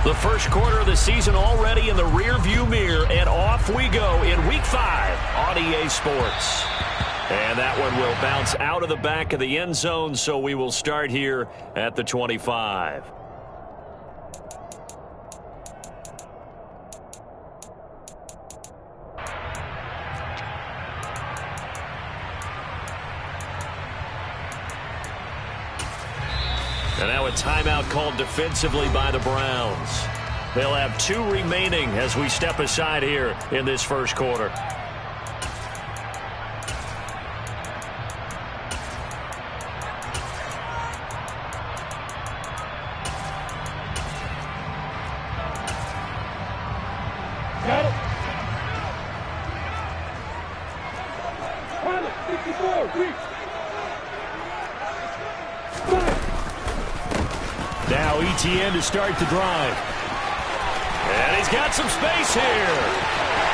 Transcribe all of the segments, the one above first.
The first quarter of the season already in the rearview mirror, and off we go in Week 5 on EA Sports. And that one will bounce out of the back of the end zone, so we will start here at the 25. And now a timeout called defensively by the Browns. They'll have 2 remaining as we step aside here in this first quarter. Got it. 54, reach. Now ETN to start the drive. And he's got some space here.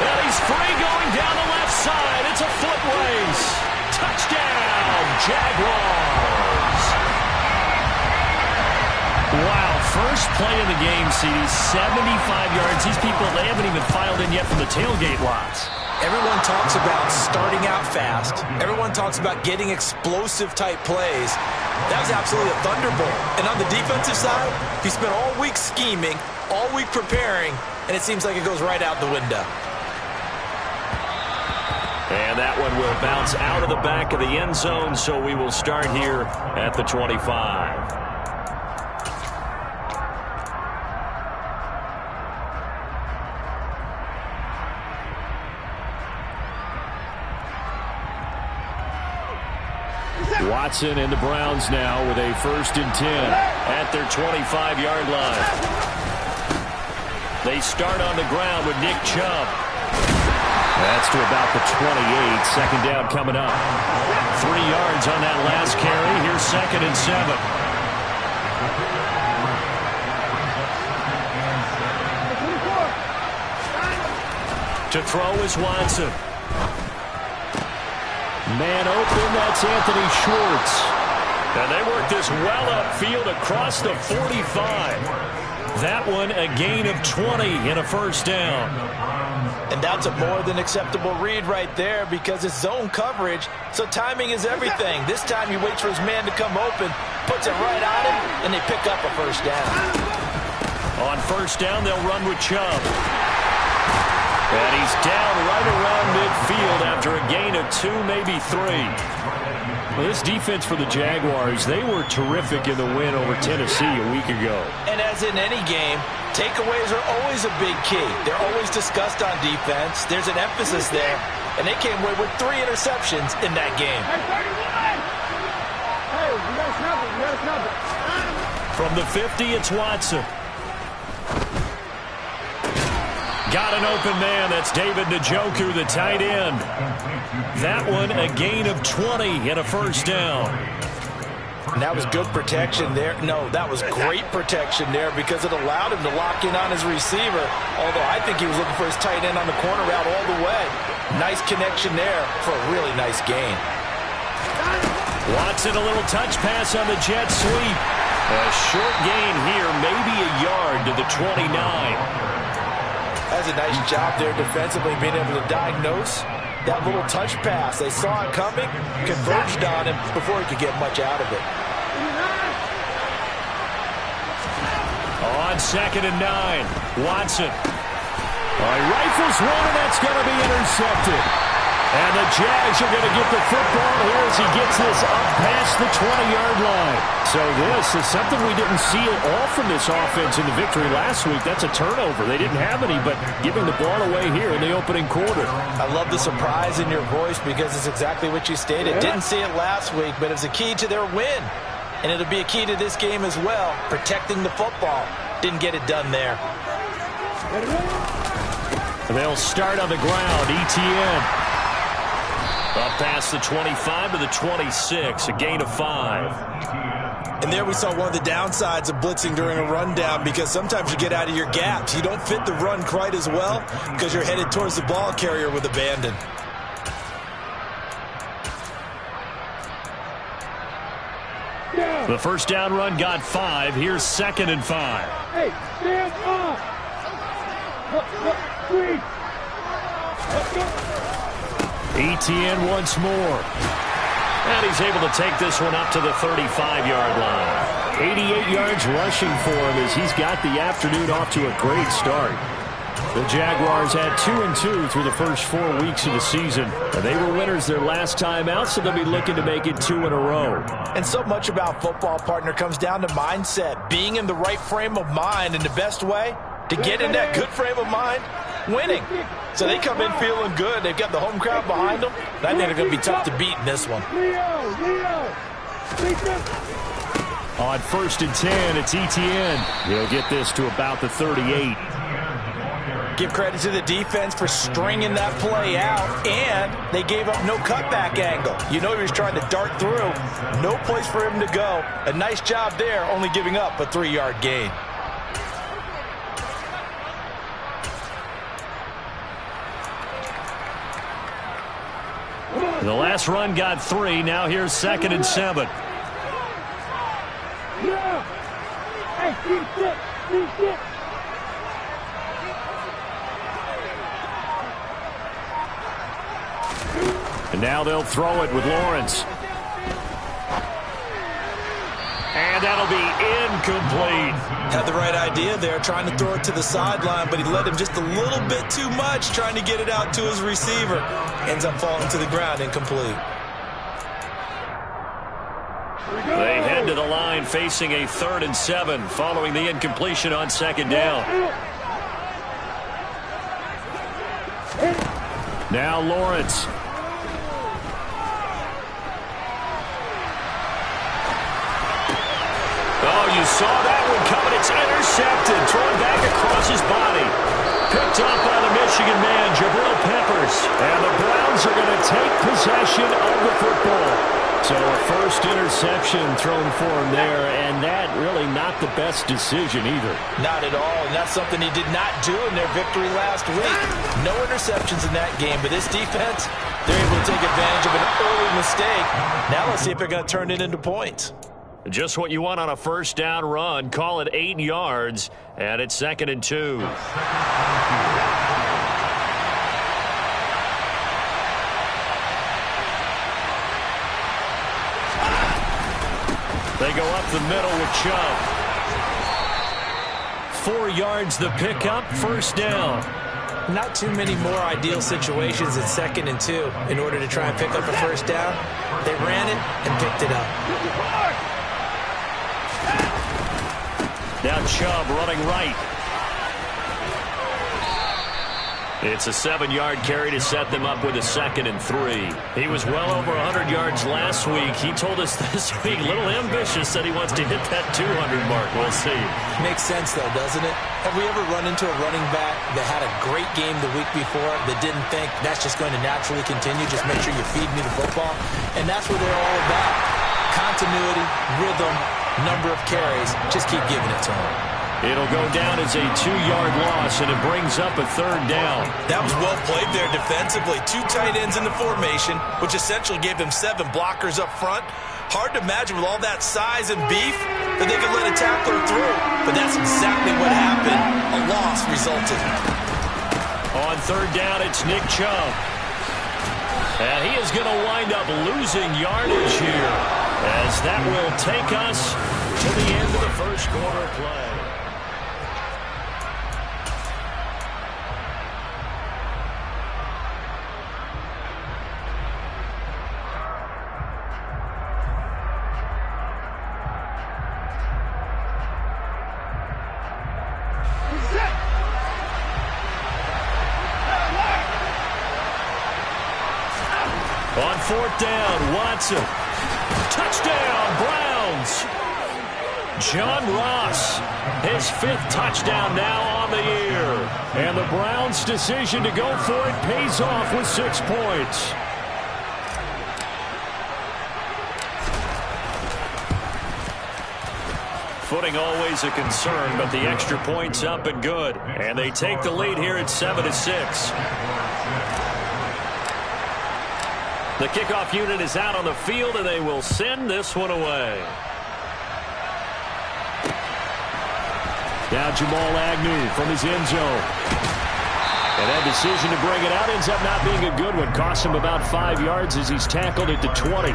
And he's free going down the left side. It's a foot race. Touchdown, Jaguars. Wow, first play of the game, CD, 75 yards. These people, they haven't even filed in yet from the tailgate lots. Everyone talks about starting out fast. Everyone talks about getting explosive-type plays. That was absolutely a thunderbolt. And on the defensive side, he spent all week scheming, all week preparing, and it seems like it goes right out the window. And that one will bounce out of the back of the end zone, so we will start here at the 25. Watson and the Browns now with a 1st and 10 at their 25-yard line. They start on the ground with Nick Chubb. That's to about the 28. Second down coming up. 3 yards on that last carry. Here's 2nd and 7. To throw is Watson. Man open, that's Anthony Schwartz. And they work this well upfield across the 45. That one a gain of 20 and a 1st down. And that's a more than acceptable read right there because it's zone coverage, so timing is everything. This time he waits for his man to come open, puts it right on him, and they pick up a 1st down. On 1st down, they'll run with Chubb. And he's down right around midfield after a gain of 2, maybe 3. Well, this defense for the Jaguars, they were terrific in the win over Tennessee a week ago. And as in any game, takeaways are always a big key. They're always discussed on defense. There's an emphasis there. And they came away with 3 interceptions in that game. Hey, we got to snap it. We got to snap it. From the 50, it's Watson. Got an open man. That's David Njoku, the tight end. That one a gain of 20 and a 1st down. And that was good protection there. No, that was great protection there because it allowed him to lock in on his receiver. Although I think he was looking for his tight end on the corner route all the way. Nice connection there for a really nice gain. Watson, a little touch pass on the jet sweep. A short gain here, maybe a yard to the 29. That's a nice job there defensively, being able to diagnose that little touch pass. They saw it coming, converged on him before he could get much out of it. On 2nd and 9, Watson. He rifles one, and that's going to be intercepted. And the Jags are going to get the football here as he gets this up past the 20-yard line. So this is something we didn't see at all from this offense in the victory last week. That's a turnover. They didn't have any, but giving the ball away here in the opening quarter. I love the surprise in your voice because it's exactly what you stated. Didn't see it last week, but it's a key to their win. And it'll be a key to this game as well, protecting the football. Didn't get it done there. They'll start on the ground. ETN. Up past the 25 to the 26, a gain of 5. And there we saw one of the downsides of blitzing during a rundown because sometimes you get out of your gaps. You don't fit the run quite as well because you're headed towards the ball carrier with abandon. The first down run got 5. Here's 2nd and 5. Hey, stand up. Three. Let's go. ETN once more. And he's able to take this one up to the 35-yard line. 88 yards rushing for him as he's got the afternoon off to a great start. The Jaguars had 2-2 through the first 4 weeks of the season. And they were winners their last time out, so they'll be looking to make it 2 in a row. And so much about football, partner, comes down to mindset. Being in the right frame of mind, and the best way to get in that good frame of mind, winning. So they come in feeling good. They've got the home crowd behind them. I think they're going to be tough to beat in this one. On 1st and 10, it's ETN. He'll get this to about the 38. Give credit to the defense for stringing that play out, and they gave up no cutback angle. You know he was trying to dart through. No place for him to go. A nice job there, only giving up a 3-yard gain. The last run got 3. Now here's 2nd and 7. Yeah. Hey, keep it. And now they'll throw it with Lawrence. And that'll be incomplete. Had the right idea there, trying to throw it to the sideline, but he led him just a little bit too much, trying to get it out to his receiver. Ends up falling to the ground, incomplete. They head to the line facing a 3rd and 7 following the incompletion on 2nd down. Now Lawrence. Oh, you saw that one coming. It's intercepted. Thrown back across his body. Picked up by the Michigan man, Jabril Peppers. And the Browns are going to take possession of the football. So a first interception thrown for him there, and that really not the best decision either. Not at all, and that's something he did not do in their victory last week. No interceptions in that game, but this defense, they're able to take advantage of an early mistake. Now let's see if they're going to turn it into points. Just what you want on a first down run. Call it 8 yards, and it's 2nd and 2. They go up the middle with Chubb. 4 yards the pickup, first down. Not too many more ideal situations at 2nd and 2 in order to try and pick up a first down. They ran it and picked it up. Now Chubb running right. It's a 7-yard carry to set them up with a 2nd and 3. He was well over 100 yards last week. He told us this week, a little ambitious, that he wants to hit that 200 mark. We'll see. Makes sense, though, doesn't it? Have we ever run into a running back that had a great game the week before that didn't think that's just going to naturally continue? Just make sure you feed me the football. And that's what they're all about. Continuity, rhythm, number of carries. Just keep giving it to them. It'll go down as a 2-yard loss, and it brings up a 3rd down. That was well played there defensively. 2 tight ends in the formation, which essentially gave them 7 blockers up front. Hard to imagine with all that size and beef that they could let a tackler through. But that's exactly what happened. A loss resulted. On 3rd down, it's Nick Chubb. And he is going to wind up losing yardage here, as that will take us to the end of the first quarter play. On 4th down, Watson. Touchdown, Browns. John Ross, his 5th touchdown now on the year. And the Browns' decision to go for it pays off with 6 points. Footing always a concern, but the extra point's up and good. And they take the lead here at 7-6. The kickoff unit is out on the field, and they will send this one away. Now Jamal Agnew from his end zone. And that decision to bring it out ends up not being a good one. Costs him about 5 yards as he's tackled at the 20.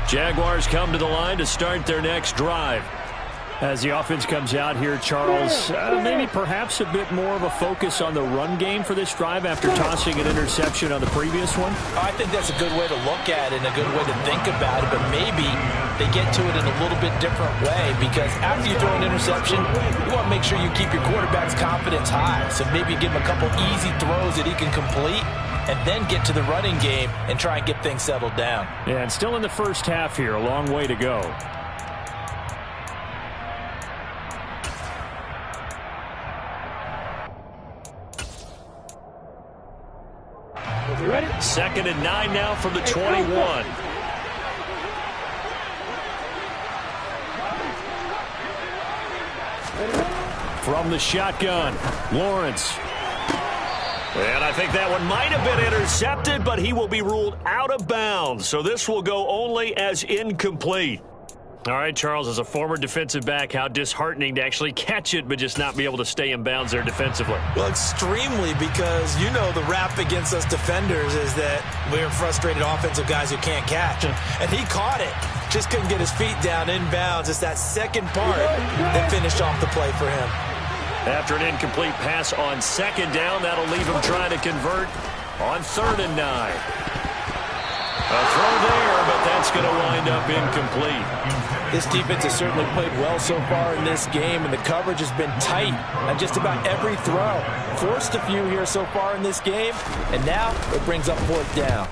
Jaguars come to the line to start their next drive. As the offense comes out here, Charles, maybe perhaps a bit more of a focus on the run game for this drive after tossing an interception on the previous one? I think that's a good way to look at it and a good way to think about it, but maybe they get to it in a little bit different way because after you throw an interception, you want to make sure you keep your quarterback's confidence high. So maybe give him a couple easy throws that he can complete and then get to the running game and try and get things settled down. Yeah, and still in the first half here, a long way to go. Second and 9 now from the 21. From the shotgun, Lawrence. And I think that one might have been intercepted, but he will be ruled out of bounds. So this will go only as incomplete. All right, Charles, as a former defensive back, how disheartening to actually catch it but just not be able to stay in bounds there defensively. Well, extremely, because you know the rap against us defenders is that we're frustrated offensive guys who can't catch. And he caught it. Just couldn't get his feet down in bounds. It's that second part that finished off the play for him. After an incomplete pass on second down, that'll leave him trying to convert on 3rd and 9. A throw there, but that's going to wind up incomplete. This defense has certainly played well so far in this game, and the coverage has been tight on just about every throw. Forced a few here so far in this game, and now it brings up 4th down.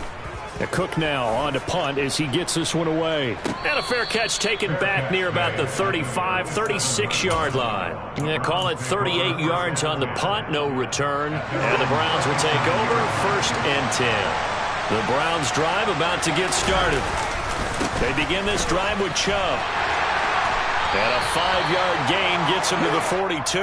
Cook now on to punt as he gets this one away. And a fair catch taken back near about the 35, 36-yard line. Yeah, call it 38 yards on the punt, no return. And the Browns will take over 1st and 10. The Browns drive about to get started. They begin this drive with Chubb. And a 5-yard gain gets him to the 42.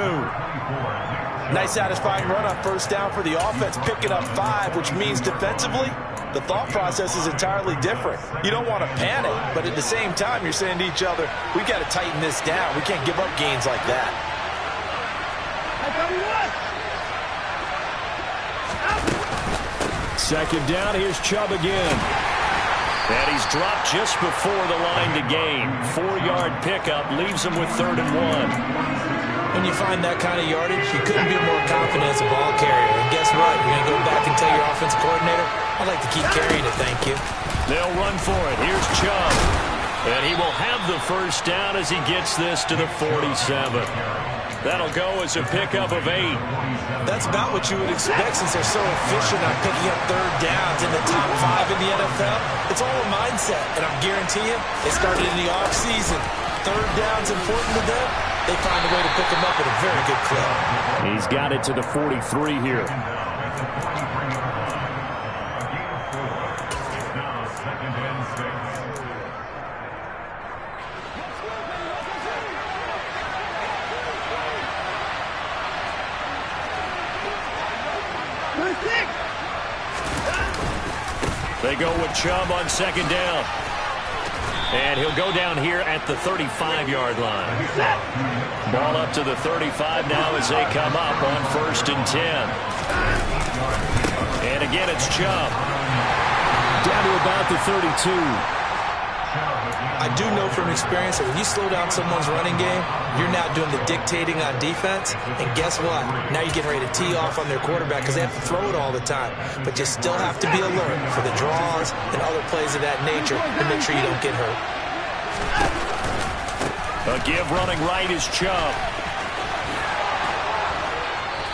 Nice satisfying run on 1st down for the offense, picking up 5, which means defensively, the thought process is entirely different. You don't want to panic, but at the same time, you're saying to each other, we've got to tighten this down. We can't give up gains like that. Second down, here's Chubb again. And he's dropped just before the line to gain. 4-yard pickup leaves him with 3rd and 1. When you find that kind of yardage, you couldn't be more confident as a ball carrier. And guess what? You're going to go back and tell your offensive coordinator, I'd like to keep carrying it, thank you. They'll run for it. Here's Chubb. And he will have the 1st down as he gets this to the 47. That'll go as a pickup of 8. That's about what you would expect since they're so efficient on picking up 3rd downs in the top 5 in the NFL. It's all a mindset, and I'm guaranteeing it started in the offseason. 3rd down's important to them. They find a way to pick them up at a very good clip. He's got it to the 43 here. They go with Chubb on 2nd down. And he'll go down here at the 35-yard line. Ball up to the 35 now as they come up on 1st and 10. And again, it's Chubb. Down to about the 32. I do know from experience that when you slow down someone's running game, you're now doing the dictating on defense. And guess what? Now you're getting ready to tee off on their quarterback because they have to throw it all the time. But you still have to be alert for the draws and other plays of that nature to make sure you don't get hurt. A give running right is Chubb.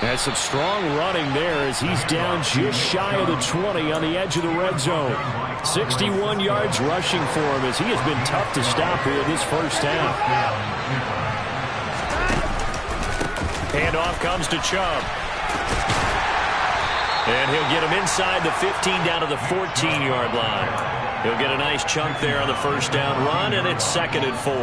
Has some strong running there as he's down just shy of the 20 on the edge of the red zone. 61 yards rushing for him as he has been tough to stop here this first half. Handoff comes to Chubb. And he'll get him inside the 15 down to the 14-yard line. He'll get a nice chunk there on the 1st down run, and it's 2nd and 4.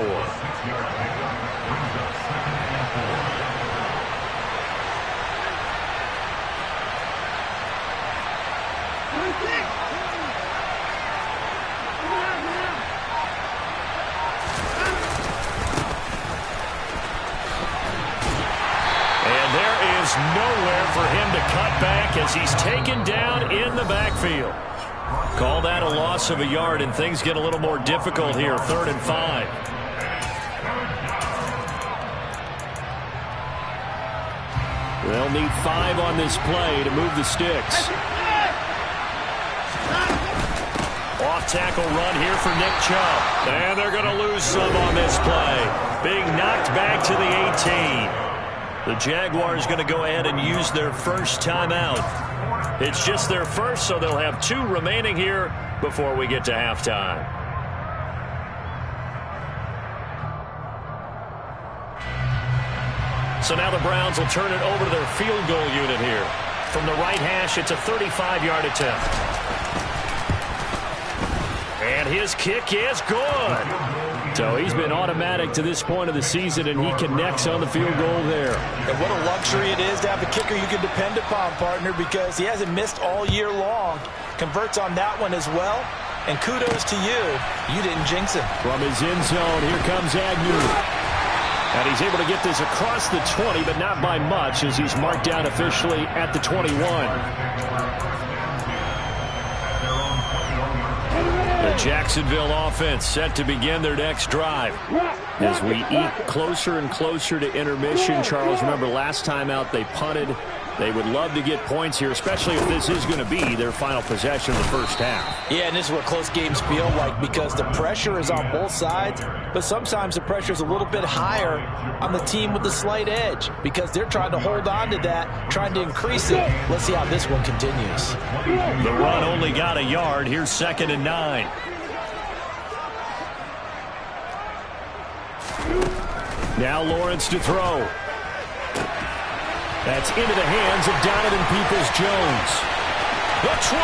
to cut back as he's taken down in the backfield. Call that a loss of a yard, and things get a little more difficult here. 3rd and 5. They'll need 5 on this play to move the sticks. Off-tackle run here for Nick Chubb. And they're going to lose some on this play. Being knocked back to the 18. The Jaguars going to go ahead and use their first timeout. It's just their first, so they'll have 2 remaining here before we get to halftime. So now the Browns will turn it over to their field goal unit here. From the right hash, it's a 35-yard attempt. And his kick is good. So he's been automatic to this point of the season, and he connects on the field goal there. And what a luxury it is to have a kicker you can depend upon, partner, because he hasn't missed all year long. Converts on that one as well. And kudos to you. You didn't jinx him. From his end zone, here comes Agnew. And he's able to get this across the 20, but not by much, as he's marked down officially at the 21. The Jacksonville offense set to begin their next drive. As we eat closer and closer to intermission, Charles, remember last time out they punted. They would love to get points here, especially if this is going to be their final possession of the first half. Yeah, and this is what close games feel like, because the pressure is on both sides, but sometimes the pressure is a little bit higher on the team with the slight edge, because they're trying to hold on to that, trying to increase it. Let's see how this one continues. The run only got a yard. Here's 2nd and 9. Now Lawrence to throw. That's into the hands of Donovan Peoples-Jones. The 20.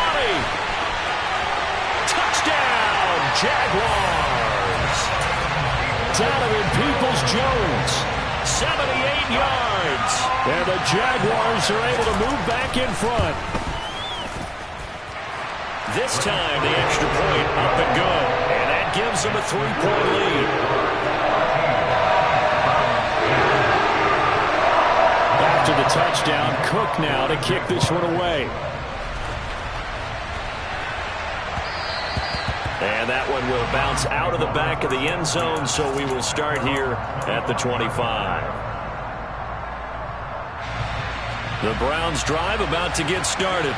Touchdown, Jaguars. Donovan Peoples-Jones, 78 yards. And the Jaguars are able to move back in front. This time, the extra point up and good. And that gives them a 3-point lead. After the touchdown, Cook now to kick this one away. And that one will bounce out of the back of the end zone, so we will start here at the 25. The Browns drive about to get started.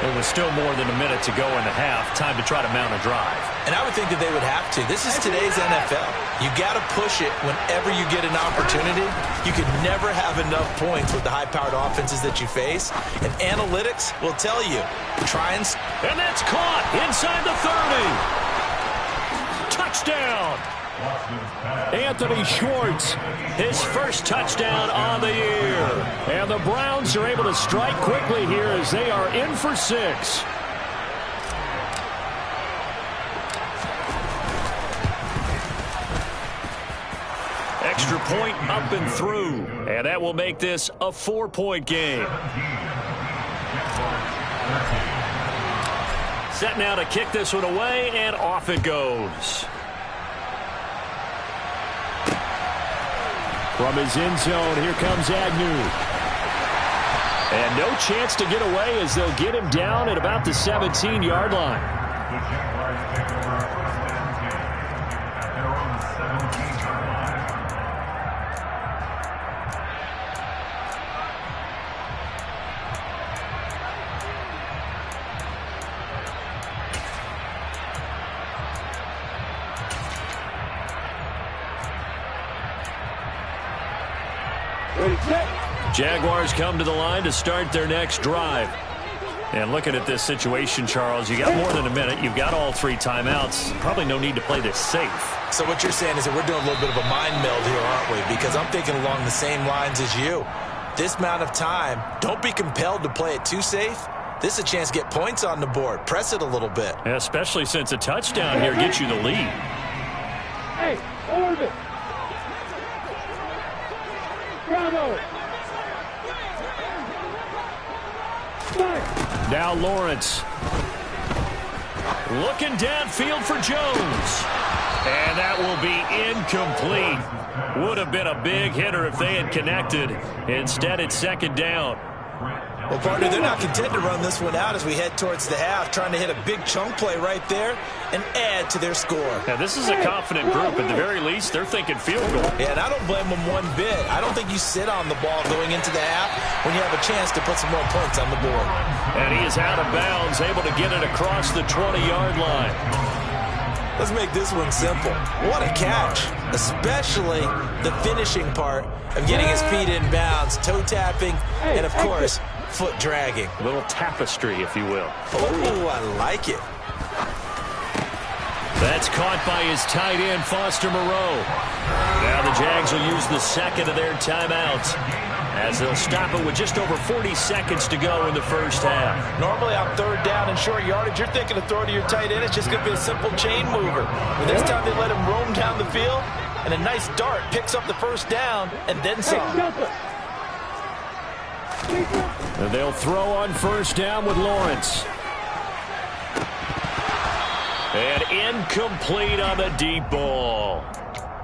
There was still more than a minute to go in the half. Time to try to mount a drive. And I would think that they would have to. This is today's NFL. You got to push it whenever you get an opportunity. You can never have enough points with the high-powered offenses that you face. And analytics will tell you. Try and that's caught inside the 30. Touchdown. Anthony Schwartz, his first touchdown on the year. And the Browns are able to strike quickly here as they are in for 6. Extra point up and through. And that will make this a 4-point game. Set now to kick this one away, and off it goes. From his end zone, here comes Agnew. And no chance to get away as they'll get him down at about the 17-yard line. Jaguars come to the line to start their next drive. And looking at this situation, Charles, you got more than a minute. You've got all 3 timeouts. Probably no need to play this safe. So what you're saying is that we're doing a little bit of a mind meld here, aren't we? Because I'm thinking along the same lines as you. This amount of time, don't be compelled to play it too safe. This is a chance to get points on the board. Press it a little bit. Yeah, especially since a touchdown here gets you the lead. Hey, orbit. Bravo. Now Lawrence. Looking downfield for Jones. And that will be incomplete. Would have been a big hitter if they had connected. Instead, it's 2nd down. Well, partner, they're not content to run this one out as we head towards the half, trying to hit a big chunk play right there and add to their score. Now, this is a confident group. At the very least, they're thinking field goal. Yeah, and I don't blame them one bit. I don't think you sit on the ball going into the half when you have a chance to put some more points on the board. And he is out of bounds, able to get it across the 20-yard line. Let's make this one simple. What a catch, especially the finishing part of getting his feet in bounds, toe tapping, and, of course, foot dragging. A little tapestry, if you will. Oh, I like it. That's caught by his tight end, Foster Moreau. Now the Jags will use the second of their timeouts as they'll stop it with just over 40 seconds to go in the first half. Normally on third down and short yardage, you're thinking of throwing to your tight end. It's just going to be a simple chain mover. But this time they let him roam down the field, and a nice dart picks up the first down and then some. And they'll throw on first down with Lawrence. And incomplete on the deep ball.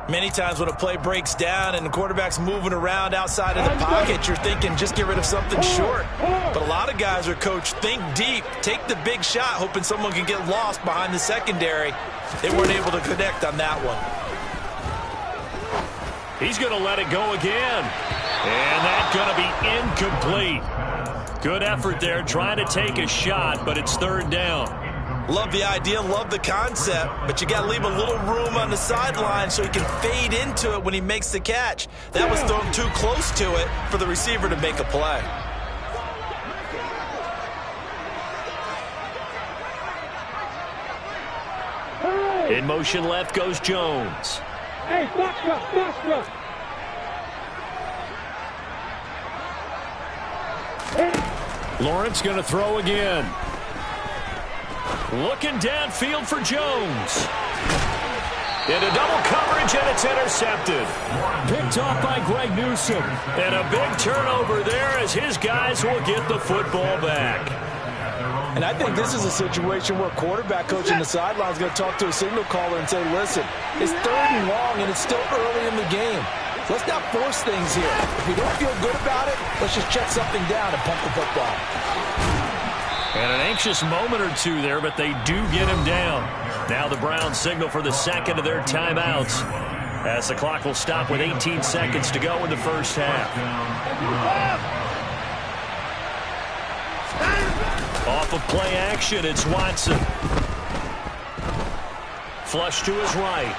Many times when a play breaks down and the quarterback's moving around outside of the pocket, you're thinking just get rid of something short. But a lot of guys are coached, think deep, take the big shot, hoping someone can get lost behind the secondary. They weren't able to connect on that one. He's going to let it go again. And that's going to be incomplete. Good effort there, trying to take a shot, but it's third down. Love the idea, love the concept, but you got to leave a little room on the sideline so he can fade into it when he makes the catch. That was thrown too close to it for the receiver to make a play. In motion left goes Jones. Hey, box rush. Lawrence going to throw again. Looking downfield for Jones. Into double coverage, and it's intercepted. Picked off by Greg Newsome. And a big turnover there as his guys will get the football back. And I think this is a situation where quarterback coach in the sideline is going to talk to a signal caller and say, listen, it's third and long, and it's still early in the game. Let's not force things here. If we don't feel good about it, let's just check something down and pump the football. And an anxious moment or two there, but they do get him down. Now the Browns signal for the second of their timeouts as the clock will stop with 18 seconds to go in the first half. Off of play action, it's Watson. Flush to his right.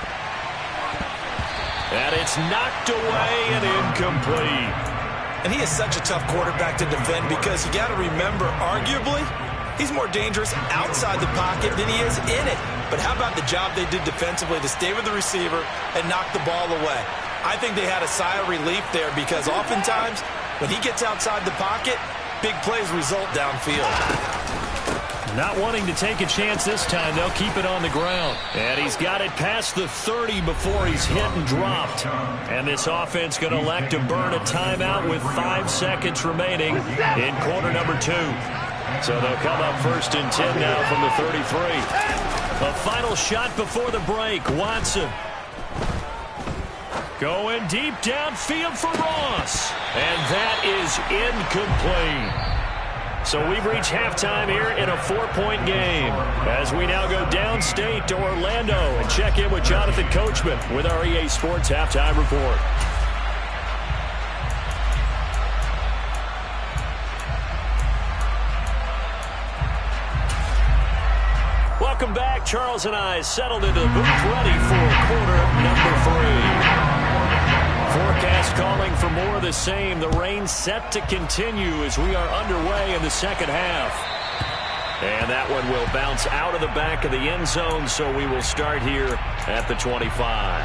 And it's knocked away and incomplete. And he is such a tough quarterback to defend because you got to remember, arguably, he's more dangerous outside the pocket than he is in it. But how about the job they did defensively to stay with the receiver and knock the ball away? I think they had a sigh of relief there because oftentimes when he gets outside the pocket, big plays result downfield. Not wanting to take a chance this time, they'll keep it on the ground. And he's got it past the 30 before he's hit and dropped. And this offense going to elect to burn a timeout with 5 seconds remaining in quarter number 2. So they'll come up first and 10 now from the 33. A final shot before the break. Watson going deep downfield for Ross. And that is incomplete. So we've reached halftime here in a 4-point game as we now go downstate to Orlando and check in with Jonathan Coachman with our EA Sports Halftime Report. Welcome back. Charles and I settled into the booth ready for quarter number 3. Forecast calling for more of the same. The rain set to continue as we are underway in the second half. And that one will bounce out of the back of the end zone, so we will start here at the 25.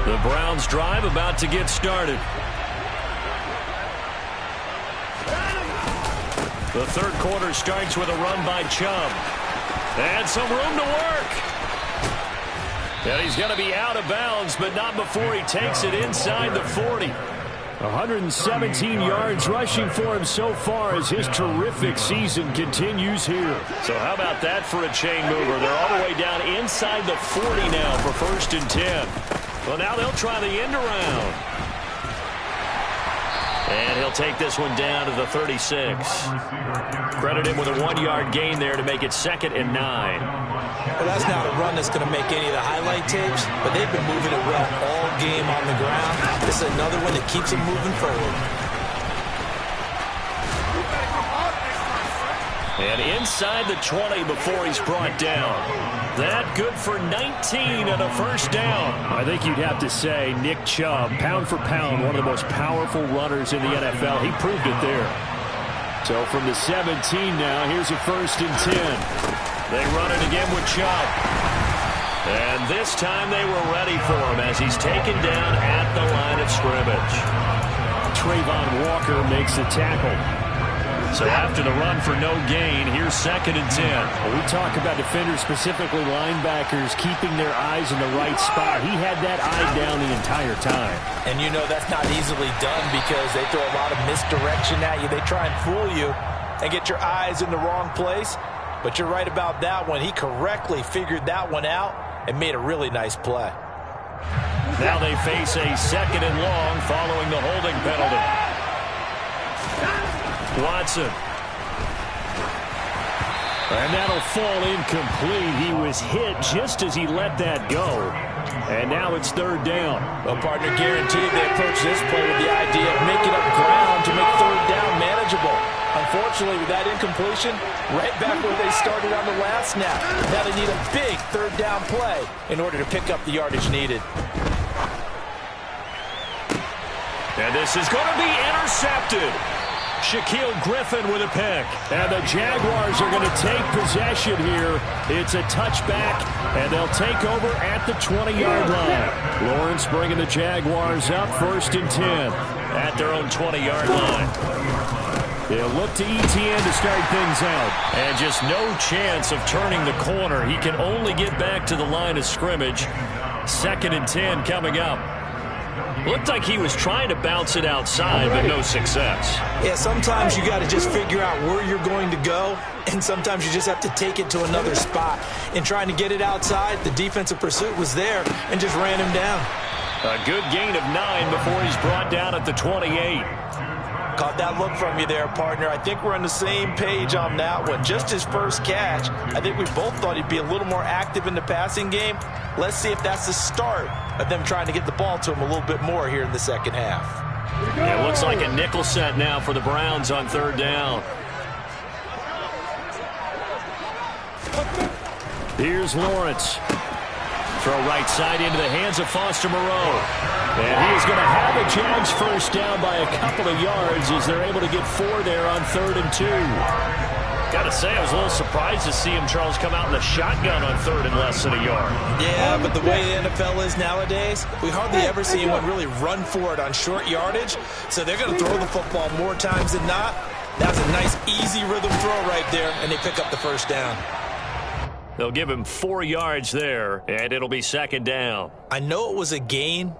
The Browns drive about to get started. The third quarter starts with a run by Chubb. And some room to work. And he's going to be out of bounds, but not before he takes it inside the 40. 117 yards rushing for him so far as his terrific season continues here. So how about that for a chain mover? They're all the way down inside the 40 now for first and 10. Well, now they'll try the end around. And he'll take this one down to the 36. Credit him with a 1-yard gain there to make it 2nd and 9. Well, that's not a run that's going to make any of the highlight tapes, but they've been moving it well all game on the ground. This is another one that keeps them moving forward. And inside the 20 before he's brought down. That good for 19 and a first down. I think you'd have to say Nick Chubb, pound for pound, one of the most powerful runners in the NFL. He proved it there. So from the 17 now, here's a 1st and 10. They run it again with Chubb. And this time they were ready for him as he's taken down at the line of scrimmage. Trayvon Walker makes the tackle. So after the run for no gain, here's 2nd and 10. Well, we talk about defenders, specifically linebackers, keeping their eyes in the right spot. He had that eye down the entire time. And you know that's not easily done because they throw a lot of misdirection at you. They try and fool you and get your eyes in the wrong place. But you're right about that one. He correctly figured that one out and made a really nice play. Now they face a 2nd and long following the holding penalty. Watson. And that'll fall incomplete. He was hit just as he let that go. And now it's 3rd down. Well, partner, guaranteed they approach this play with the idea of making up ground to make 3rd down manageable. Unfortunately, with that incompletion, right back where they started on the last snap. Now they need a big 3rd down play in order to pick up the yardage needed. And this is going to be intercepted. Shaquille Griffin with a pick. And the Jaguars are going to take possession here. It's a touchback, and they'll take over at the 20-yard line. Lawrence bringing the Jaguars up 1st and 10 at their own 20-yard line. They'll look to Etienne to start things out. And just no chance of turning the corner. He can only get back to the line of scrimmage. 2nd and 10 coming up. Looked like he was trying to bounce it outside, but no success. Yeah, sometimes you got to just figure out where you're going to go, and sometimes you just have to take it to another spot. In trying to get it outside, the defensive pursuit was there and just ran him down. A good gain of 9 before he's brought down at the 28. Caught that look from you there, partner. I think we're on the same page on that one. Just his first catch. I think we both thought he'd be a little more active in the passing game. Let's see if that's the start of them trying to get the ball to him a little bit more here in the second half. It looks like a nickel set now for the Browns on 3rd down. Here's Lawrence. Throw right side into the hands of Foster Moreau. And he is going to have the Jags first down by a couple of yards as they're able to get 4 there on 3rd and 2. Got to say, I was a little surprised to see him, Charles, come out in the shotgun on 3rd and less than a yard. Yeah, but the way the NFL is nowadays, we hardly ever see anyone really run for it on short yardage. So they're going to throw the football more times than not. That's a nice, easy rhythm throw right there, and they pick up the first down. They'll give him 4 yards there, and it'll be 2nd down. I know it was a gain,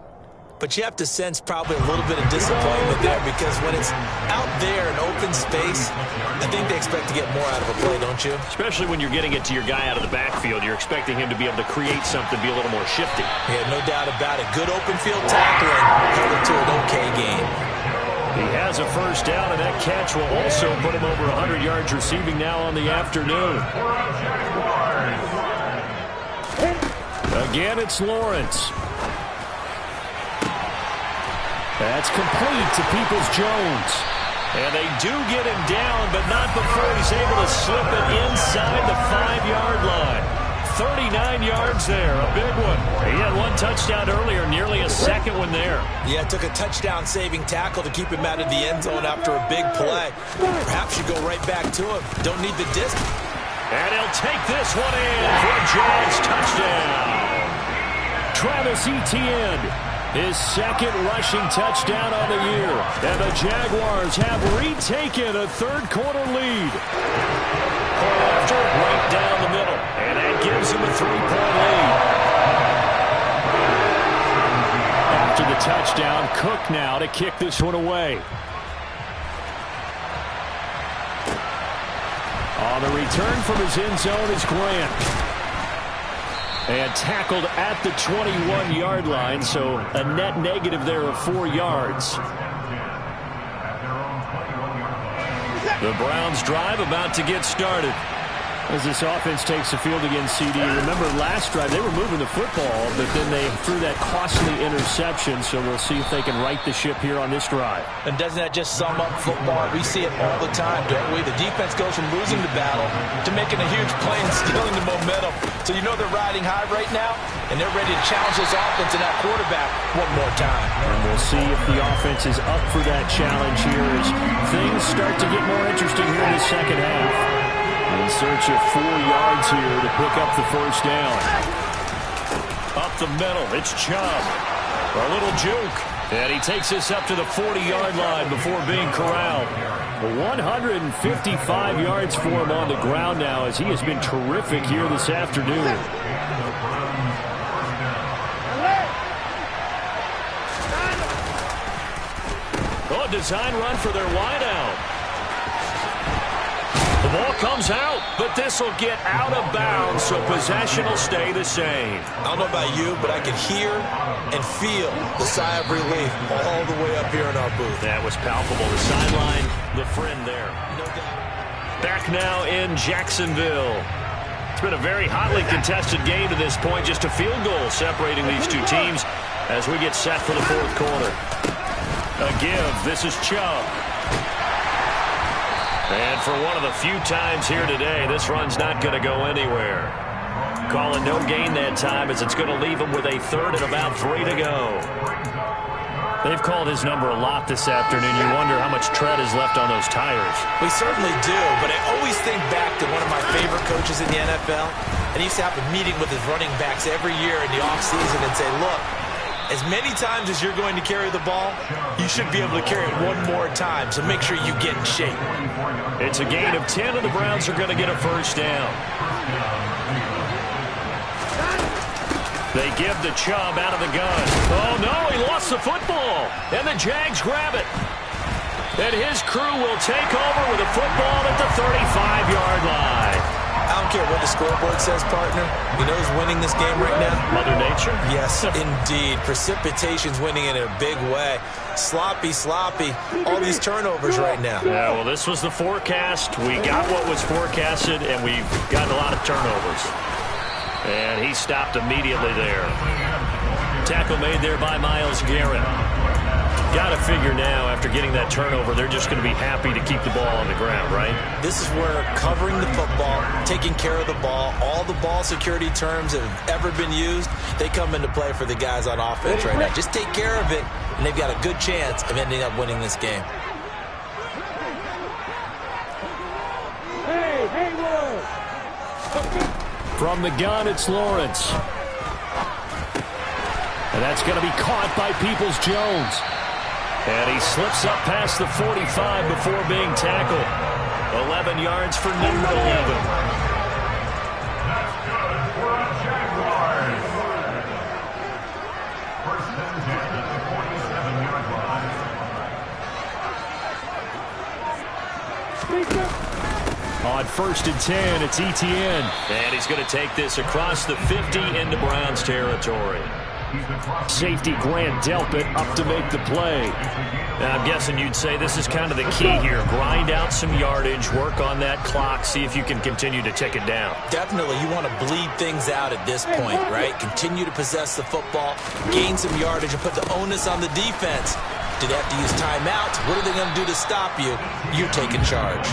but you have to sense probably a little bit of disappointment there because when it's out there in open space, I think they expect to get more out of a play, don't you? Especially when you're getting it to your guy out of the backfield. You're expecting him to be able to create something, be a little more shifty. Yeah, no doubt about it. Good open field tackling held it to an okay game. He has a first down, and that catch will also put him over 100 yards receiving now on the afternoon. Again, it's Lawrence. That's complete to Peoples-Jones. And they do get him down, but not before he's able to slip it inside the 5-yard line. 39 yards there, a big one. He had 1 touchdown earlier, nearly a second one there. Yeah, it took a touchdown-saving tackle to keep him out of the end zone after a big play. Perhaps you go right back to him. Don't need the distance. And he'll take this one in for a Jags touchdown. Travis Etienne, his 2nd rushing touchdown on the year. And the Jaguars have retaken a 3rd quarter lead. Point after, right down the middle. And that gives him a 3-point lead. After the touchdown, Cook now to kick this one away. On the return from his end zone is Grant. And tackled at the 21-yard line, so a net negative there of 4 yards. The Browns drive about to get started. As this offense takes the field against CD, remember last drive they were moving the football, but then they threw that costly interception, so we'll see if they can right the ship here on this drive. And doesn't that just sum up football? We see it all the time, don't we? The defense goes from losing the battle to making a huge play and stealing the momentum. So you know they're riding high right now, and they're ready to challenge this offense and that quarterback one more time. And we'll see if the offense is up for that challenge here as things start to get more interesting here in the second half. In search of 4 yards here to pick up the first down. Up the middle, it's Chubb. A little juke. And he takes this up to the 40-yard line before being corralled. 155 yards for him on the ground now as he has been terrific here this afternoon. Oh, design run for their wideout. The ball comes out, but this will get out of bounds, so possession will stay the same. I don't know about you, but I can hear and feel the sigh of relief all the way up here in our booth. That was palpable. The sideline, the friend there. No doubt. Back now in Jacksonville. It's been a very hotly contested game to this point. Just a field goal separating these two teams as we get set for the fourth quarter. A give. This is Chubb. And for one of the few times here today, this run's not going to go anywhere. Calling no gain that time as it's going to leave him with a third and about 3 to go. They've called his number a lot this afternoon. You wonder how much tread is left on those tires. We certainly do, but I always think back to one of my favorite coaches in the NFL. And he used to have a meeting with his running backs every year in the offseason and say, look, as many times as you're going to carry the ball, you should be able to carry it one more time, so make sure you get in shape. It's a gain of 10, and the Browns are going to get a first down. They give the Chubb out of the gun. Oh, no, he lost the football, and the Jags grab it. And his crew will take over with a football at the 35-yard line. I don't care what the scoreboard says, partner. You know who's winning this game right now? Mother Nature? Yes, indeed. Precipitation's winning in a big way. Sloppy, sloppy. All these turnovers right now. Yeah, well, this was the forecast. We got what was forecasted, and we've gotten a lot of turnovers. And he stopped immediately there. Tackle made there by Myles Garrett. Got to figure now, after getting that turnover, they're just going to be happy to keep the ball on the ground, right? This is where covering the football, taking care of the ball, all the ball security terms that have ever been used, they come into play for the guys on offense right now. Just take care of it, and they've got a good chance of ending up winning this game. From the gun, it's Lawrence. And that's going to be caught by Peoples-Jones. And he slips up past the 45 before being tackled. 11 yards for number 11. On 1st and 10, it's Etienne. And he's going to take this across the 50 into Browns territory. Safety Grant Delpit up to make the play. Now, I'm guessing you'd say this is kind of the key here. Grind out some yardage, work on that clock, see if you can continue to tick it down. Definitely, you want to bleed things out at this point, right? Continue to possess the football, gain some yardage, and put the onus on the defense. Do they have to use timeouts? What are they going to do to stop you? You're taking charge.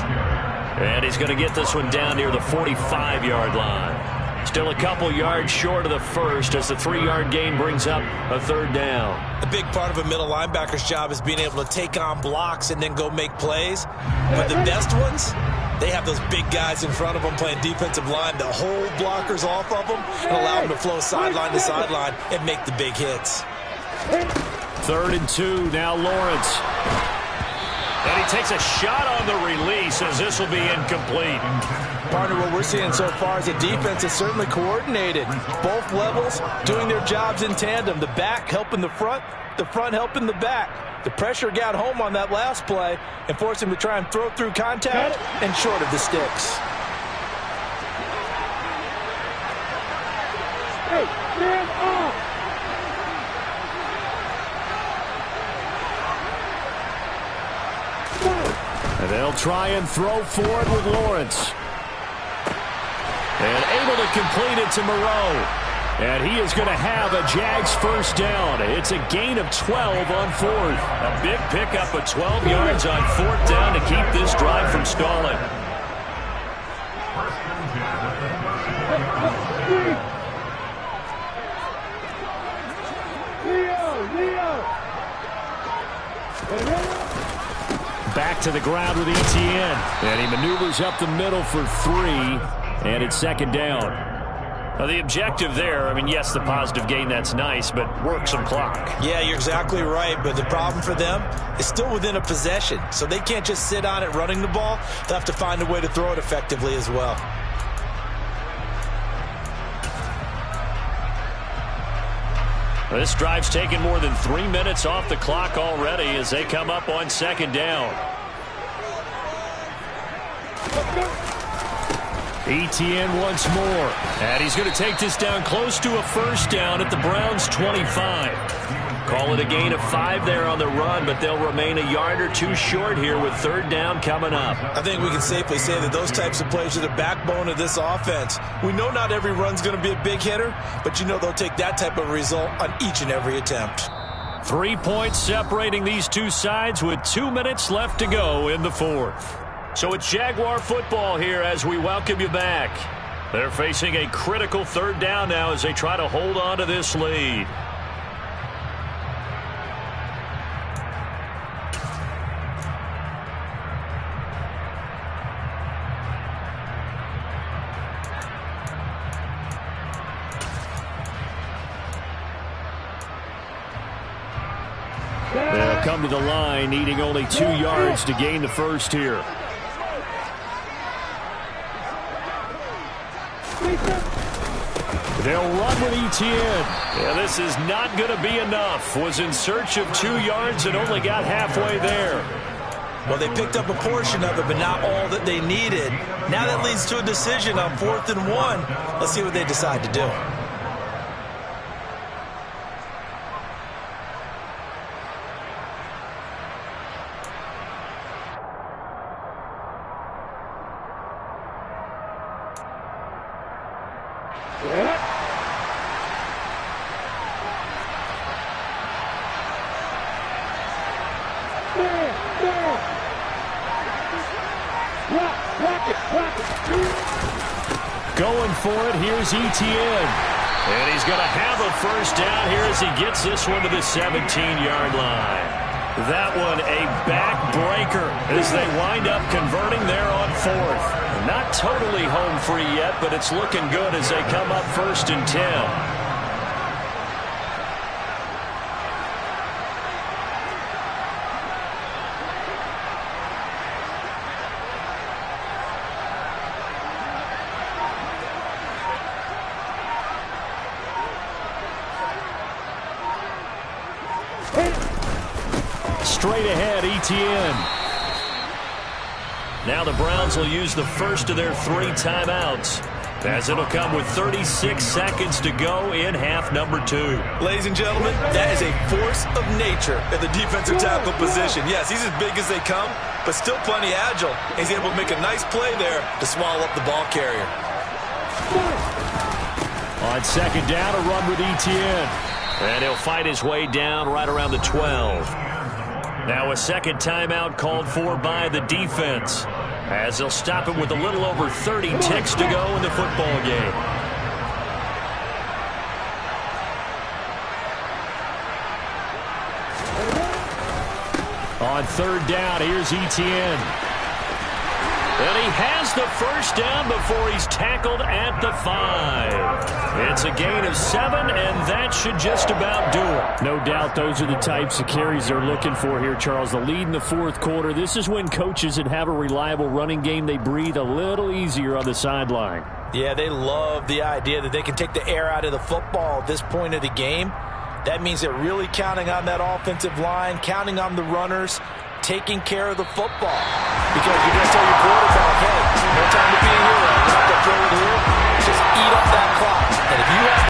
And he's going to get this one down near the 45-yard line. Still a couple yards short of the first as the 3-yard gain brings up a third down. A big part of a middle linebacker's job is being able to take on blocks and then go make plays. But the best ones, they have those big guys in front of them playing defensive line that hold blockers off of them and allow them to flow sideline to sideline and make the big hits. 3rd and 2, now Lawrence. And he takes a shot on the release as this will be incomplete. Partner, what we're seeing so far is a defense that's certainly coordinated. Both levels doing their jobs in tandem. The back helping the front helping the back. The pressure got home on that last play and forced him to try and throw through contact and short of the sticks. Hey, stand off! They'll try and throw for it with Lawrence. And able to complete it to Moreau. And he is going to have a Jags first down. It's a gain of 12 on fourth. A big pickup of 12 yards on fourth down to keep this drive from stalling. Back to the ground with Etienne. And he maneuvers up the middle for 3. And it's second down. Now the objective there, I mean, yes, the positive gain, that's nice, but work some clock. Yeah, you're exactly right, but the problem for them is still within a possession, so they can't just sit on it running the ball. They'll have to find a way to throw it effectively as well. This drive's taken more than 3 minutes off the clock already as they come up on second down. Etienne once more. And he's going to take this down close to a first down at the Browns' 25. Call it a gain of 5 there on the run, but they'll remain a yard or 2 short here with third down coming up. I think we can safely say that those types of plays are the backbone of this offense. We know not every run's going to be a big hitter, but you know they'll take that type of result on each and every attempt. 3 points separating these two sides with 2 minutes left to go in the fourth. So it's Jaguar football here as we welcome you back. They're facing a critical third down now as they try to hold on to this lead. They'll come to the line needing only 2 yards to gain the first here. They'll run with Etienne. Yeah, this is not going to be enough. Was in search of 2 yards and only got halfway there. Well, they picked up a portion of it, but not all that they needed. Now that leads to a decision on 4th and 1. Let's see what they decide to do. Going for it, here's Etienne. And he's going to have a first down here as he gets this one to the 17-yard line. That one a backbreaker as they wind up converting there on fourth. Not totally home free yet, but it's looking good as they come up 1st and 10. Straight ahead, Etienne. Now the Browns will use the first of their 3 timeouts, as it'll come with 36 seconds to go in half number 2. Ladies and gentlemen, that is a force of nature at the defensive tackle position. Yes, he's as big as they come, but still plenty agile. He's able to make a nice play there to swallow up the ball carrier. On second down, a run with Etienne. And he'll fight his way down right around the 12. Now a second timeout called for by the defense, as they'll stop it with a little over 30 ticks to go in the football game. On third down, here's Etienne. And he has the first down before he's tackled at the 5. It's a gain of 7, and that should just about do it. No doubt those are the types of carries they're looking for here, Charles. The lead in the fourth quarter. This is when coaches that have a reliable running game, they breathe a little easier on the sideline. Yeah, they love the idea that they can take the air out of the football at this point of the game. That means they're really counting on that offensive line, counting on the runners, taking care of the football. Because you just tell your quarterback,